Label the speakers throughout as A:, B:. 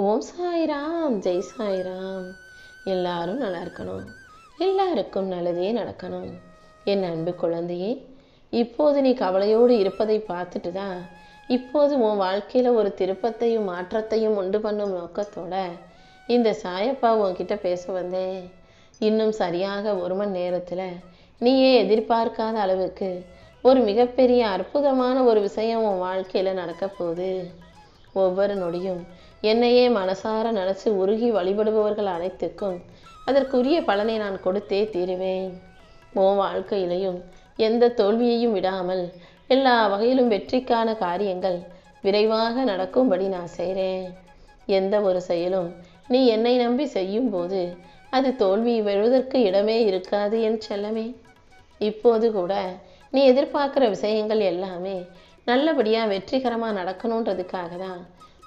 A: ஓம் சாய்ராம், ஜெய் சாய்ராம். எல்லாரும் நல்லா இருக்கணும், எல்லாருக்கும் நல்லதே நடக்கணும். என் அன்பு குழந்தையே, இப்போது நீ கவலையோடு இருப்பதை பார்த்துட்டு தான் இப்போது உன் வாழ்க்கையில் ஒரு திருப்பத்தையும் மாற்றத்தையும் உண்டு பண்ணும் நோக்கத்தோட இந்த சாயப்பா உன்கிட்ட பேச வந்தேன். இன்னும் சரியாக 1 மணி நேரத்தில் நீயே எதிர்பார்க்காத அளவுக்கு ஒரு மிகப்பெரிய அற்புதமான ஒரு விஷயம் உன் வாழ்க்கையில் நடக்க போகுது. ஒவ்வொரு நொடியும் என்னையே மனசார நினச்சி உருகி வழிபடுபவர்கள் அனைத்துக்கும் அதற்குரிய பலனை நான் கொடுத்தே தீருவேன். உன் வாழ்க்கையிலையும் எந்த தோல்வியையும் விடாமல் எல்லா வகையிலும் வெற்றிக்கான காரியங்கள் விரைவாக நடக்கும்படி நான் செய்கிறேன். எந்த ஒரு செயலும் நீ என்னை நம்பி செய்யும் போது அது தோல்வி வருவதற்கு இடமே இருக்காது என் செல்லமே. இப்போது கூட நீ எதிர்பார்க்குற விஷயங்கள் எல்லாமே நல்லபடியாக வெற்றிகரமாக நடக்கணுன்றதுக்காக தான்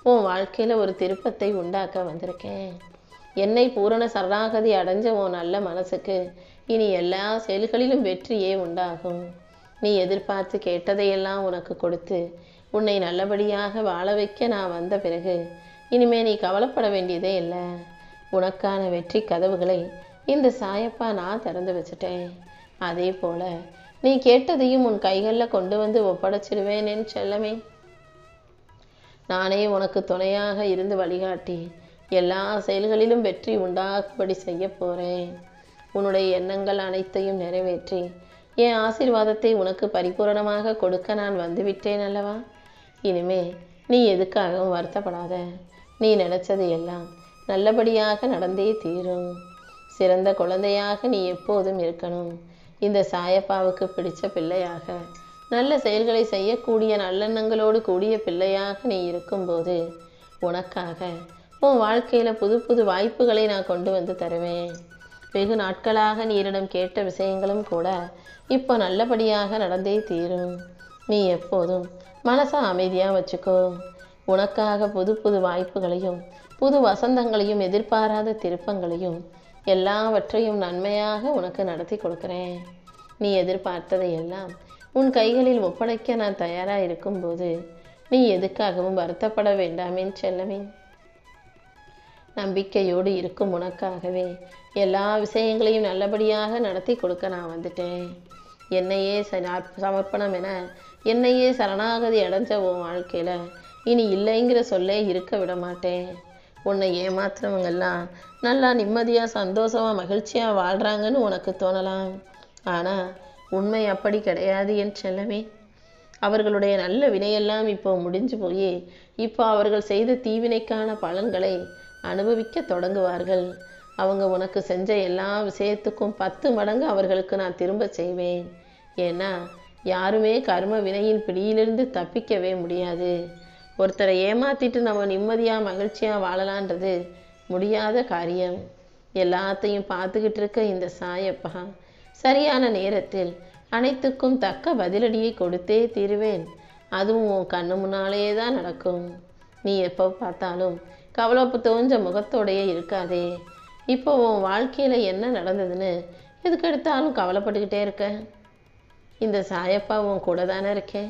A: உன் வாழ்க்கையில் ஒரு திருப்பத்தை உண்டாக்க வந்திருக்கேன். என்னை பூரண சரணாகதி அடைஞ்ச உன் நல்ல மனசுக்கு இனி எல்லா செயல்களிலும் வெற்றியே உண்டாகும். நீ எதிர்பார்த்து கேட்டதையெல்லாம் உனக்கு கொடுத்து உன்னை நல்லபடியாக வாழ வைக்க நான் வந்த பிறகு இனிமே நீ கவலைப்பட வேண்டியதே இல்லை. உனக்கான வெற்றி கதவுகளை இந்த சாயப்பா நான் திறந்து வச்சுட்டேன். அதே போல் நீ கேட்டதையும் உன் கைகளில் கொண்டு வந்து ஒப்படைச்சிடுவேன் என் செல்லமே. நானே உனக்கு துணையாக இருந்து வழிகாட்டி எல்லா செயல்களிலும் வெற்றி உண்டாகும்படி செய்ய போகிறேன். உன்னுடைய எண்ணங்கள் அனைத்தையும் நிறைவேற்றி என் ஆசீர்வாதத்தை உனக்கு பரிபூரணமாக கொடுக்க நான் வந்துவிட்டேன் அல்லவா. இனிமே நீ எதுக்காகவும் வருத்தப்படாத. நீ நினைச்சது எல்லாம் நல்லபடியாக நடந்தே தீரும். சிறந்த குழந்தையாக நீ எப்போதும் இருக்கணும். இந்த சாயப்பாவுக்கு பிடிச்ச பிள்ளையாக, நல்ல செயல்களை செய்யக்கூடிய நல்லெண்ணங்களோடு கூடிய பிள்ளையாக நீ இருக்கும்போது உனக்காக உன் வாழ்க்கையில் புது புது வாய்ப்புகளை நான் கொண்டு வந்து தருவேன். வெகு நாட்களாக நீரிடம் கேட்ட விஷயங்களும் கூட இப்போ நல்லபடியாக நடந்தே தீரும். நீ எப்போதும் மனசை அமைதியாக வச்சுக்கோ. உனக்காக புது புது வாய்ப்புகளையும் புது வசந்தங்களையும் எதிர்பாராத திருப்பங்களையும் எல்லாவற்றையும் நன்மையாக உனக்கு நடத்தி கொடுக்குறேன். நீ எதிர்பார்த்ததை எல்லாம் உன் கைகளில் ஒப்படைக்க நான் தயாராக இருக்கும்போது நீ எதுக்காகவும் வருத்தப்பட வேண்டாமே செல்லவே. நம்பிக்கையோடு இருக்கும் உனக்காகவே எல்லா விஷயங்களையும் நல்லபடியாக நடத்தி கொடுக்க நான் வந்துட்டேன். என்னையே சமர்ப்பணம் என என்னையே சரணாகதி அடைஞ்ச உன் வாழ்க்கையில் இனி இல்லைங்கிற சொல்லே இருக்க விட மாட்டேன். உன்னை ஏமாத்துறவங்கெல்லாம் நல்லா நிம்மதியாக சந்தோஷமாக மகிழ்ச்சியாக வாழ்கிறாங்கன்னு உனக்கு தோணலாம். ஆனால் உண்மை அப்படி கிடையாது என் செல்லமே. அவர்களுடைய நல்ல வினையெல்லாம் இப்போ முடிஞ்சு போய் இப்போ அவர்கள் செய்த தீவினைக்கான பலன்களை அனுபவிக்க தொடங்குவார்கள். அவங்க உனக்கு செஞ்ச எல்லா விஷயத்துக்கும் 10 மடங்கு அவர்களுக்கு நான் திரும்ப செய்வேன். ஏன்னா யாருமே கர்ம வினையின் பிடியிலிருந்து தப்பிக்கவே முடியாது. ஒருத்தரை ஏமாத்திட்டு நம்ம நிம்மதியாக மகிழ்ச்சியாக வாழலான்றது முடியாத காரியம். எல்லாத்தையும் பார்த்துக்கிட்டு இருக்க இந்த சாயப்பா சரியான நேரத்தில் அனைத்துக்கும் தக்க பதிலடியை கொடுத்தே தீருவேன். அதுவும் உன் கண்ணு முன்னாலே தான் நடக்கும். நீ எப்போ பார்த்தாலும் கவலைப்பு தோஞ்ச முகத்தோடையே இருக்காதே. இப்போ உன் வாழ்க்கையில் என்ன நடந்ததுன்னு எதுக்கெடுத்தாலும் கவலைப்பட்டுக்கிட்டே இருக்க. இந்த சாயப்பா உன் கூட தானே இருக்கேன்.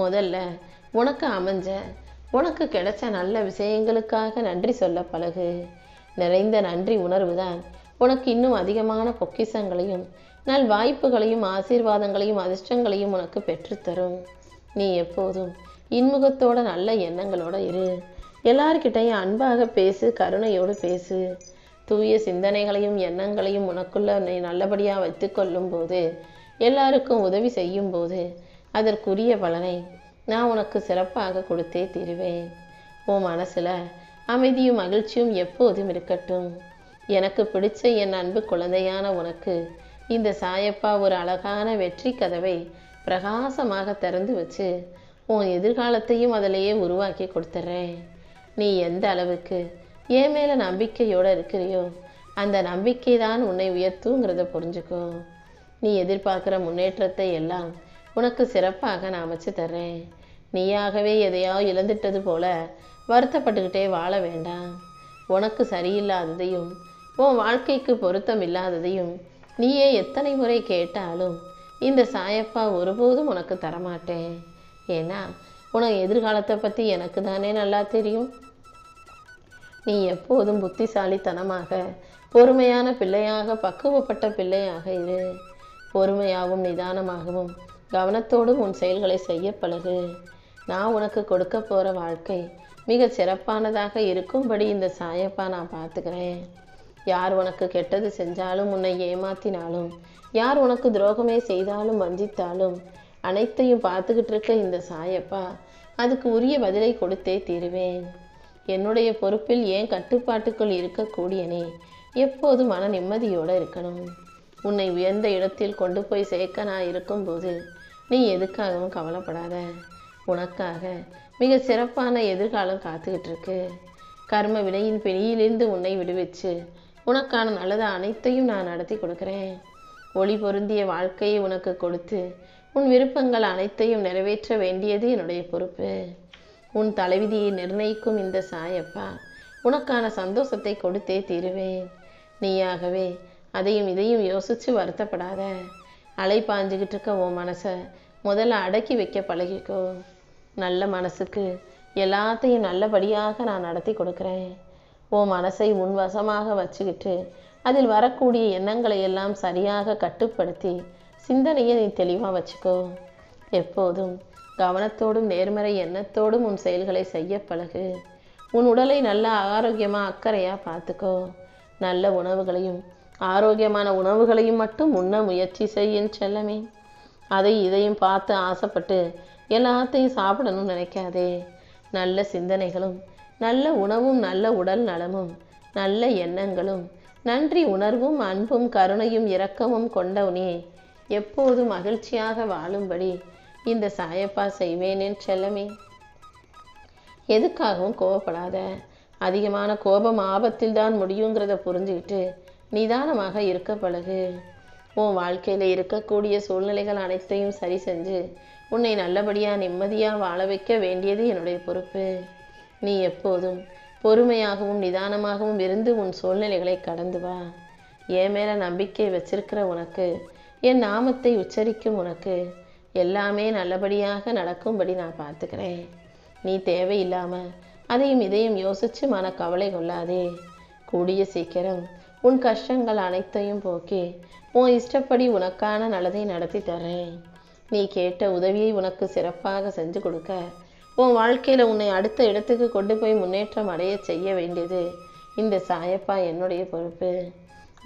A: முதல்ல உனக்கு அமைஞ்ச உனக்கு கிடைச்ச நல்ல விஷயங்களுக்காக நன்றி சொல்ல பழகு. நிறைந்த நன்றி உணர்வு தான் உனக்கு இன்னும் அதிகமான பொக்கிஷங்களையும் நல் வாய்ப்புகளையும் ஆசீர்வாதங்களையும் அதிர்ஷ்டங்களையும் உனக்கு பெற்றுத்தரும். நீ எப்போதும் இன்முகத்தோட நல்ல எண்ணங்களோட இரு. எல்லார்கிட்டையும் அன்பாக பேசு, கருணையோடு பேசு. தூய சிந்தனைகளையும் எண்ணங்களையும் உனக்குள்ள நீ நல்லபடியாக வைத்து கொள்ளும் போது, எல்லாருக்கும் உதவி செய்யும் போது அதற்குரிய பலனை நான் உனக்கு சிறப்பாக கொடுத்தே தீருவேன். உன் மனசில் அமைதியும் மகிழ்ச்சியும் எப்போதும் இருக்கட்டும். எனக்கு பிடிச்ச என் அன்பு குழந்தையான உனக்கு இந்த சாயப்பா ஒரு அழகான வெற்றி கதவை பிரகாசமாக திறந்து வச்சு உன் எதிர்காலத்தையும் அதிலேயே உருவாக்கி கொடுத்துட்றேன். நீ எந்த அளவுக்கு என் மேலே நம்பிக்கையோடு இருக்கிறியோ அந்த நம்பிக்கை தான் உன்னை உயர்த்துங்கிறத புரிஞ்சுக்கோ. நீ எதிர்பார்க்குற முன்னேற்றத்தை எல்லாம் உனக்கு சிறப்பாக நான் அமைச்சு தர்றேன். நீயாகவே எதையோ இழந்துட்டது போல வருத்தப்பட்டுக்கிட்டே வாழ வேண்டாம். உனக்கு சரியில்லாததையும் உன் வாழ்க்கைக்கு பொருத்தம் இல்லாததையும் நீயே எத்தனை முறை கேட்டாலும் இந்த சாயப்பா ஒருபோதும் உனக்கு தரமாட்டேன். ஏன்னா உனக்கு எதிர்காலத்தை பற்றி எனக்கு தானே நல்லா தெரியும். நீ எப்போதும் புத்திசாலித்தனமாக பொறுமையான பிள்ளையாக பக்குவப்பட்ட பிள்ளையாக இரு. பொறுமையாகவும் நிதானமாகவும் கவனத்தோடும் உன் செயல்களை செய்ய பழகு. நான் உனக்கு கொடுக்க போகிற வாழ்க்கை மிக சிறப்பானதாக இருக்கும்படி இந்த சாயப்பா நான் பார்த்துக்கிறேன். யார் உனக்கு கெட்டது செஞ்சாலும், உன்னை ஏமாத்தினாலும், யார் உனக்கு துரோகமே செய்தாலும் வஞ்சித்தாலும் அனைத்தையும் பார்த்துக்கிட்டு இருக்க இந்த சாயப்பா அதுக்கு உரிய பதிலை கொடுத்தே தீருவேன். என்னுடைய பொறுப்பில் ஏன் கட்டுப்பாட்டுக்குள் இருக்கக்கூடிய நீ எப்போதும் மன நிம்மதியோடு இருக்கணும். உன்னை உயர்ந்த இடத்தில் கொண்டு போய் சேர்க்க நான் இருக்கும்போது நீ எதுக்காகவும் கவலைப்படாத. உனக்காக மிக சிறப்பான எதிர்காலம் காத்துக்கிட்டு இருக்கு. கர்ம வினையின் பிணியிலிருந்து உன்னை விடுவிச்சு உனக்கான நல்லது அனைத்தையும் நான் நடத்தி கொடுக்குறேன். ஒளி பொருந்திய வாழ்க்கையை உனக்கு கொடுத்து உன் விருப்பங்கள் அனைத்தையும் நிறைவேற்ற வேண்டியது என்னுடைய பொறுப்பு. உன் தலைவிதியை நிர்ணயிக்கும் இந்த சாயப்பா உனக்கான சந்தோஷத்தை கொடுத்தே தீருவேன். நீயாகவே அதையும் இதையும் யோசிச்சு வருத்தப்படாத. அலை பாஞ்சுக்கிட்டு இருக்க உன் மனசை முதல்ல அடக்கி வைக்க பழகிக்கோ. நல்ல மனசுக்கு எல்லாத்தையும் நல்லபடியாக நான் நடத்தி கொடுக்குறேன். உன் மனசை உன் வசமாக வச்சுக்கிட்டு அதில் வரக்கூடிய எண்ணங்களை எல்லாம் சரியாக கட்டுப்படுத்தி சிந்தனையை நீ தெளிவாக வச்சுக்கோ. எப்போதும் கவனத்தோடும் நேர்மறை எண்ணத்தோடும் உன் செயல்களை செய்ய பழகு. உன் உடலை நல்ல ஆரோக்கியமாக அக்கறையாக பார்த்துக்கோ. நல்ல உணவுகளையும் ஆரோக்கியமான உணவுகளையும் மட்டும் உண்ண முயற்சி செய்யும் செல்லமே. அதை இதையும் பார்த்து ஆசைப்பட்டு எல்லாத்தையும் சாப்பிடணும்னு நினைக்காதே. நல்ல சிந்தனைகளும் நல்ல உணவும் நல்ல உடல் நலமும் நல்ல எண்ணங்களும் நன்றி உணர்வும் அன்பும் கருணையும் இரக்கமும் கொண்டவனே எப்போதும் மகிழ்ச்சியாக வாழும்படி இந்த சாயப்பா செய்வேன் என் செல்லமே. எதுக்காகவும் கோபப்படாத. அதிகமான கோபம் ஆபத்தில் தான் முடியுங்கிறத புரிஞ்சுக்கிட்டு நிதானமாக இருக்க பழகு. உன் வாழ்க்கையில் இருக்கக்கூடிய சூழ்நிலைகள் அனைத்தையும் சரி செஞ்சு உன்னை நல்லபடியாக நிம்மதியாக வாழ வைக்க வேண்டியது என்னுடைய பொறுப்பு. நீ எப்போதும் பொறுமையாகவும் நிதானமாகவும் இருந்து உன் சூழ்நிலைகளை கடந்து வா. என் மேலே நம்பிக்கை வச்சிருக்கிற உனக்கு, என் நாமத்தை உச்சரிக்கும் உனக்கு எல்லாமே நல்லபடியாக நடக்கும்படி நான் பார்த்துக்கிறேன். நீ தேவையில்லாமல் அதையும் இதையும் யோசித்து மனக்கவலை கொள்ளாதே. கூடிய சீக்கிரம் உன் கஷ்டங்கள் அனைத்தையும் போக்கி உன் இஷ்டப்படி உனக்கான நல்லதை நடத்தி தர்றேன். நீ கேட்ட உதவியை உனக்கு சிறப்பாக செஞ்சு கொடுக்க உன் வாழ்க்கையில் உன்னை அடுத்த இடத்துக்கு கொண்டு போய் முன்னேற்றம் அடைய செய்ய வேண்டியது இந்த சாயப்பா என்னுடைய பொறுப்பு.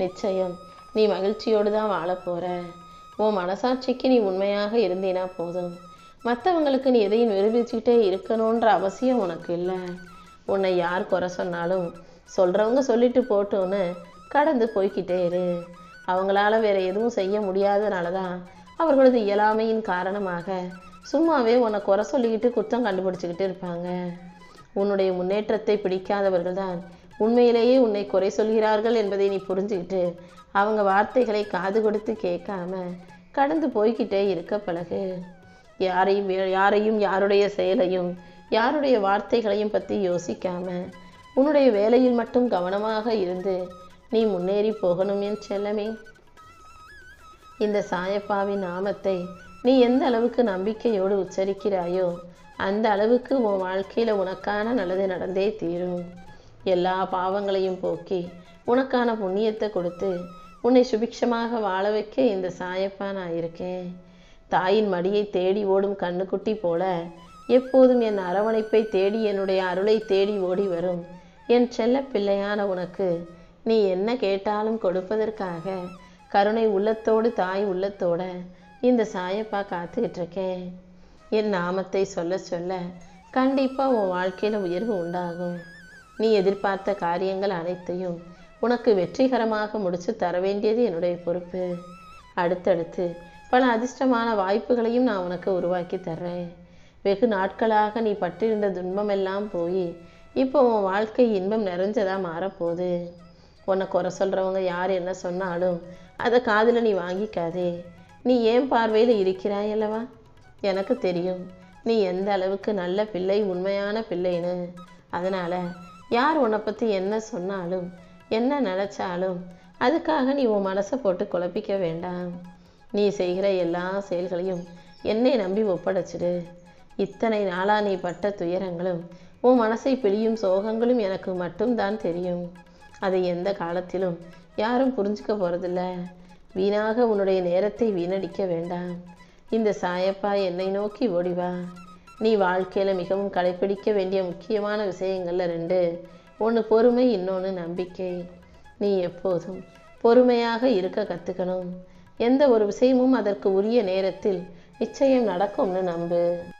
A: நிச்சயம் நீ மகிழ்ச்சியோடு தான் வாழப்போகிற. உன் மனசாட்சிக்கு நீ உண்மையாக இருந்தீனா போதும். மற்றவங்களுக்கு நீ எதையும் நிரூபிச்சுக்கிட்டே இருக்கணுன்ற அவசியம் உனக்கு இல்லை. உன்னை யார் குறை சொன்னாலும் சொல்கிறவங்க சொல்லிட்டு போட்டோன்னு கடந்து போய்கிட்டே இரு. அவங்களால வேற எதுவும் செய்ய முடியாதனால தான் அவர்களது இயலாமையின் காரணமாக சும்மாவே உன்னை குறை சொல்லிக்கிட்டு குற்றம் கண்டுபிடிச்சிக்கிட்டு இருப்பாங்க. உன்னுடைய முன்னேற்றத்தை பிடிக்காதவர்கள் தான் உண்மையிலேயே உன்னை குறை சொல்கிறார்கள் என்பதை நீ புரிஞ்சுக்கிட்டு அவங்க வார்த்தைகளை காது கொடுத்து கேட்காம கடந்து போய்கிட்டே இருக்க பழகு. யாரையும் யாருடைய செயலையும் யாருடைய வார்த்தைகளையும் பற்றி யோசிக்காம உன்னுடைய வேலையில் மட்டும் கவனமாக இருந்து நீ முன்னேறி போகணும் என் செல்லமே. இந்த சாயப்பாவின் நாமத்தை நீ எந்த அளவுக்கு நம்பிக்கையோடு உச்சரிக்கிறாயோ அந்த அளவுக்கு உன் வாழ்க்கையில் உனக்கான நல்லது நடந்தே தீரும். எல்லா பாவங்களையும் போக்கி உனக்கான புண்ணியத்தை கொடுத்து உன்னை சுபிக்ஷமாக வாழ வைக்க இந்த சாயப்பா நான் இருக்கேன். தாயின் மடியை தேடி ஓடும் கண்ணுக்குட்டி போல எப்போதும் என் அரவணைப்பை தேடி என்னுடைய அருளை தேடி ஓடி வரும் என் செல்ல பிள்ளையான உனக்கு நீ என்ன கேட்டாலும் கொடுப்பதற்காக கருணை உள்ளத்தோடு தாய் உள்ளத்தோட இந்த சாயப்பா காத்துக்கிட்டு இருக்கேன். என் நாமத்தை சொல்ல சொல்ல கண்டிப்பாக உன் வாழ்க்கையில் உயர்வு உண்டாகும். நீ எதிர்பார்த்த காரியங்கள் அனைத்தையும் உனக்கு வெற்றிகரமாக முடிச்சு தர வேண்டியது என்னுடைய பொறுப்பு. அடுத்தடுத்து பல அதிர்ஷ்டமான வாய்ப்புகளையும் நான் உனக்கு உருவாக்கி தர்றேன். வெகு நாட்களாக நீ பட்டிருந்த துன்பமெல்லாம் போய் இப்போ உன் வாழ்க்கை இன்பம் நிறைஞ்சதாக மாறப்போகுது. உன்னை குறை சொல்கிறவங்க யார் என்ன சொன்னாலும் அதை காதில் நீ வாங்கிக்காதே. நீ ஏன் பார்வையில் இருக்கிறாய் அல்லவா? எனக்கு தெரியும் நீ எந்த அளவுக்கு நல்ல பிள்ளை, உண்மையான பிள்ளைன்னு. அதனால் யார் உன்னை பற்றி என்ன சொன்னாலும் என்ன நினச்சாலும் அதுக்காக நீ உன் மனசை போட்டு குழப்பிக்க வேண்டாம். நீ செய்கிற எல்லா செயல்களையும் என்னை நம்பி ஒப்படைச்சிடு. இத்தனை நாளாக நீ பட்ட துயரங்களும் உன் மனசை பிழியும் சோகங்களும் எனக்கு மட்டும்தான் தெரியும். அதை எந்த காலத்திலும் யாரும் புரிஞ்சுக்க போறதில்ல. வீணாக உன்னுடைய நேரத்தை வீணடிக்க வேண்டாம். இந்த சாயப்பா என்னை நோக்கி ஓடிவா. நீ வாழ்க்கையில மிகவும் கடைப்பிடிக்க வேண்டிய முக்கியமான விஷயங்கள்ல 2. ஒன்று பொறுமை, இன்னொன்று நம்பிக்கை. நீ எப்போதும் பொறுமையாக இருக்க கற்றுக்கணும். எந்த ஒரு விஷயமும் அதற்கு உரிய நேரத்தில் நிச்சயம் நடக்கும்னு நம்பு.